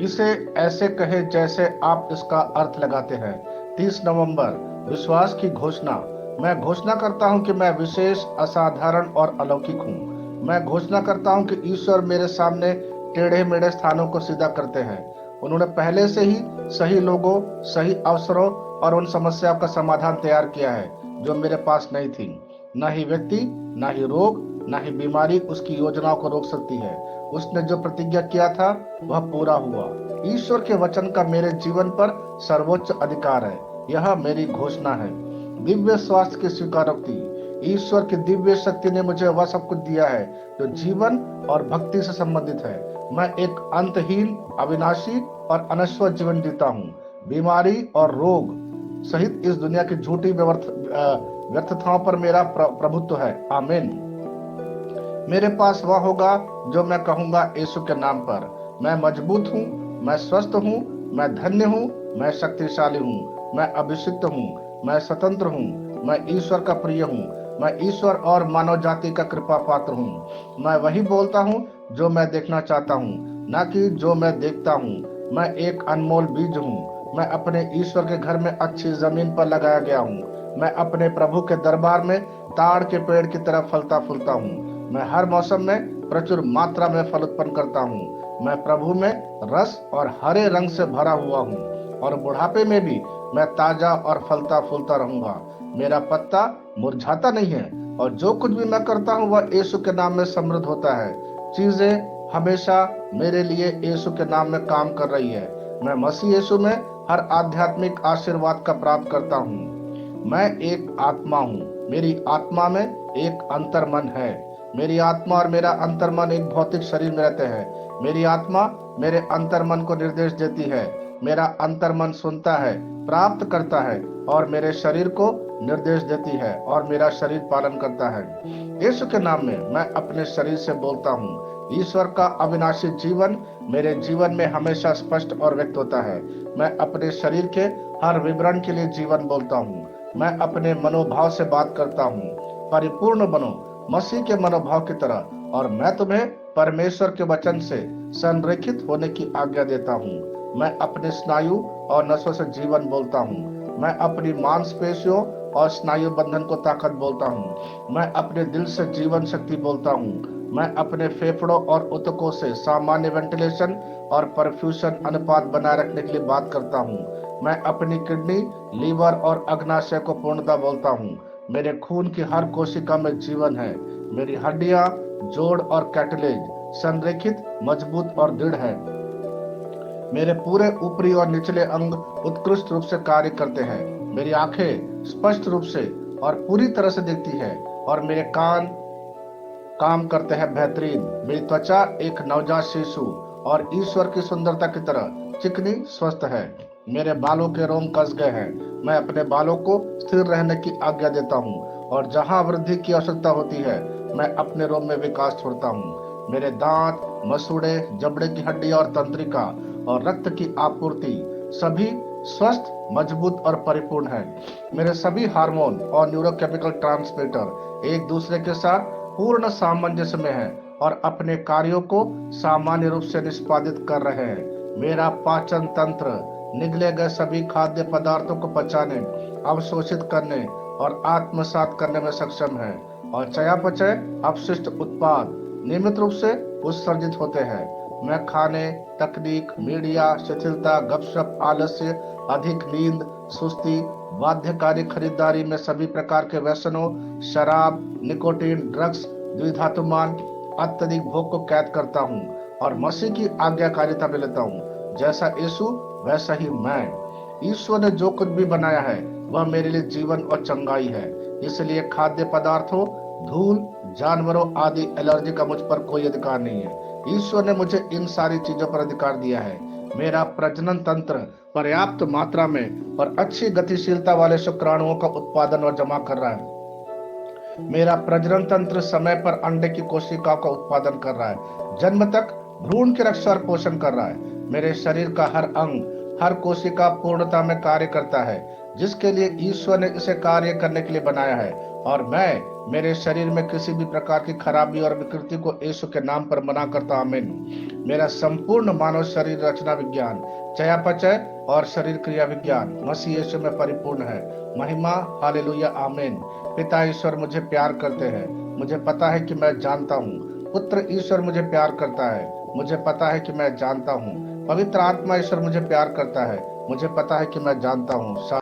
इसे ऐसे कहे जैसे आप इसका अर्थ लगाते हैं। 30 नवंबर, विश्वास की घोषणा। मैं घोषणा करता हूं कि मैं विशेष, असाधारण और अलौकिक हूं। मैं घोषणा करता हूं कि ईश्वर मेरे सामने टेढ़े मेढ़े स्थानों को सीधा करते हैं। उन्होंने पहले से ही सही लोगों, सही अवसरों और उन समस्याओं का समाधान तैयार किया है जो मेरे पास नहीं थी। न ही व्यक्ति, न ही रोग, न ही बीमारी उसकी योजनाओं को रोक सकती है। उसने जो प्रतिज्ञा किया था वह पूरा हुआ। ईश्वर के वचन का मेरे जीवन पर सर्वोच्च अधिकार है। यह मेरी घोषणा है। दिव्य स्वास्थ्य की स्वीकारोक्ति। ईश्वर की दिव्य शक्ति ने मुझे वह सब कुछ दिया है जो जीवन और भक्ति से संबंधित है। मैं एक अंतहीन, अविनाशी और अनश्वर जीवन जीता हूँ। बीमारी और रोग सहित इस दुनिया की झूठी व्यर्थताओं पर मेरा प्रभुत्व है। आमीन। मेरे पास वह होगा जो मैं कहूंगा यीशु के नाम पर। मैं मजबूत हूँ, मैं स्वस्थ हूँ, मैं धन्य हूँ, मैं शक्तिशाली हूँ, मैं अभिषिक्त हूँ, मैं स्वतंत्र हूँ, मैं ईश्वर का प्रिय हूँ, मैं ईश्वर और मानव जाति का कृपा पात्र हूँ। मैं वही बोलता हूँ जो मैं देखना चाहता हूँ, न कि जो मैं देखता हूँ। मैं एक अनमोल बीज हूँ। मैं अपने ईश्वर के घर में अच्छी जमीन पर लगाया गया हूँ। मैं अपने प्रभु के दरबार में ताड़ के पेड़ की तरह फलता फूलता हूँ। मैं हर मौसम में प्रचुर मात्रा में फल उत्पन्न करता हूँ। मैं प्रभु में रस और हरे रंग से भरा हुआ हूँ, और बुढ़ापे में भी मैं ताजा और फलता फूलता रहूंगा। मेरा पत्ता मुरझाता नहीं है, और जो कुछ भी मैं करता हूँ वह यीशु के नाम में समृद्ध होता है। चीजें हमेशा मेरे लिए यीशु के नाम में काम कर रही है। मैं मसीह यीशु में हर आध्यात्मिक आशीर्वाद का प्राप्त करता हूँ। मैं एक आत्मा हूँ। मेरी आत्मा में एक अंतर्मन है। मेरी आत्मा और मेरा अंतर्मन एक भौतिक शरीर में रहते हैं। मेरी आत्मा मेरे अंतर्मन को निर्देश देती है। मेरा अंतर्मन सुनता है, प्राप्त करता है और मेरे शरीर को निर्देश देती है, और मेरा शरीर पालन करता है। यीशु के नाम में मैं अपने शरीर से बोलता हूँ। ईश्वर का अविनाशी जीवन मेरे जीवन में हमेशा स्पष्ट और व्यक्त होता है। मैं अपने शरीर के हर विवरण के लिए जीवन बोलता हूँ। मैं अपने मनोभाव से बात करता हूँ, परिपूर्ण बनो मसीह के मनोभाव की तरह, और मैं तुम्हें परमेश्वर के वचन से संरेखित होने की आज्ञा देता हूँ। मैं अपने स्नायु और नसों से जीवन बोलता हूँ। मैं अपनी मांसपेशियों और स्नायु बंधन को ताकत बोलता हूँ। मैं अपने दिल से जीवन शक्ति बोलता हूँ। मैं अपने फेफड़ों और ऊतकों से सामान्य वेंटिलेशन और परफ्यूशन अनुपात बनाए रखने के लिए बात करता हूँ। मैं अपनी किडनी, लीवर और अग्नाशय को पूर्णता बोलता हूँ। मेरे खून की हर कोशिका में जीवन है। मेरी हड्डियां, जोड़ और कैटलेज संरेखित, मजबूत और दृढ़ है। मेरे पूरे ऊपरी और निचले अंग उत्कृष्ट रूप से कार्य करते हैं। मेरी आंखें स्पष्ट रूप से और पूरी तरह से दिखती है, और मेरे कान काम करते हैं बेहतरीन। मेरी त्वचा एक नवजात शिशु और ईश्वर की सुंदरता की तरह चिकनी स्वस्थ है। मेरे बालों के रोम कस गए हैं। मैं अपने बालों को स्थिर रहने की आज्ञा देता हूँ, और जहाँ वृद्धि की आवश्यकता होती है मैं अपने रोम में विकास छोड़ता हूँ। मेरे दांत, मसूड़े, जबड़े की हड्डी और तंत्रिका और रक्त की आपूर्ति सभी स्वस्थ, मजबूत और परिपूर्ण है। मेरे सभी हार्मोन और न्यूरोकेमिकल ट्रांसमीटर एक दूसरे के साथ पूर्ण सामंजस्य में है और अपने कार्यों को सामान्य रूप से निष्पादित कर रहे हैं। मेरा पाचन तंत्र निगले गए सभी खाद्य पदार्थों को पचाने, अवशोषित करने और आत्मसात करने में सक्षम है, और चयापचय अपशिष्ट उत्पाद नियमित रूप से उत्सर्जित होते हैं। मैं खाने, तकनीक, मीडिया, शिथिलता, गपशप, आलस्य, अधिक नींद, सुस्ती, बाध्यकारी खरीदारी में सभी प्रकार के व्यसनों, शराब, निकोटीन, ड्रग्स, द्विधातुमान, अत्यधिक भोग को कैद करता हूँ, और मसीह की आज्ञाकारिता में लेता हूँ। जैसा यीशु वैसा ही मैं। ईश्वर ने जो कुछ भी बनाया है वह मेरे लिए जीवन और चंगाई है। इसलिए खाद्य पदार्थों, धूल, जानवरों आदि एलर्जी का मुझ पर कोई अधिकार नहीं है। ईश्वर ने मुझे इन सारी चीजों पर अधिकार दिया है। मेरा प्रजनन तंत्र पर्याप्त मात्रा में और अच्छी गतिशीलता वाले शुक्राणुओं का उत्पादन और जमा कर रहा है। मेरा प्रजनन तंत्र समय पर अंडे की कोशिकाओं का उत्पादन कर रहा है, जन्म तक भ्रूण की रक्षा और पोषण कर रहा है। मेरे शरीर का हर अंग, हर कोशिका पूर्णता में कार्य करता है। जिसके लिए ईश्वर ने इसे कार्य करने के लिए बनाया है। और मैं मेरे शरीर में किसी भी प्रकार की खराबी और विकृति को यीशु के नाम पर मना करता हूं। आमीन। मेरा संपूर्ण मानव शरीर रचना विज्ञान, चयापचय और शरीर क्रिया विज्ञान मसीह यीशु में परिपूर्ण है। महिमा, हालेलुया, आमीन। पिता ईश्वर मुझे प्यार करते हैं, मुझे पता है कि मैं जानता हूँ। पुत्र ईश्वर मुझे प्यार करता है, मुझे पता है कि मैं जानता हूँ। पवित्र आत्मा ईश्वर मुझे प्यार करता है, मुझे पता है कि मैं जानता हूँ।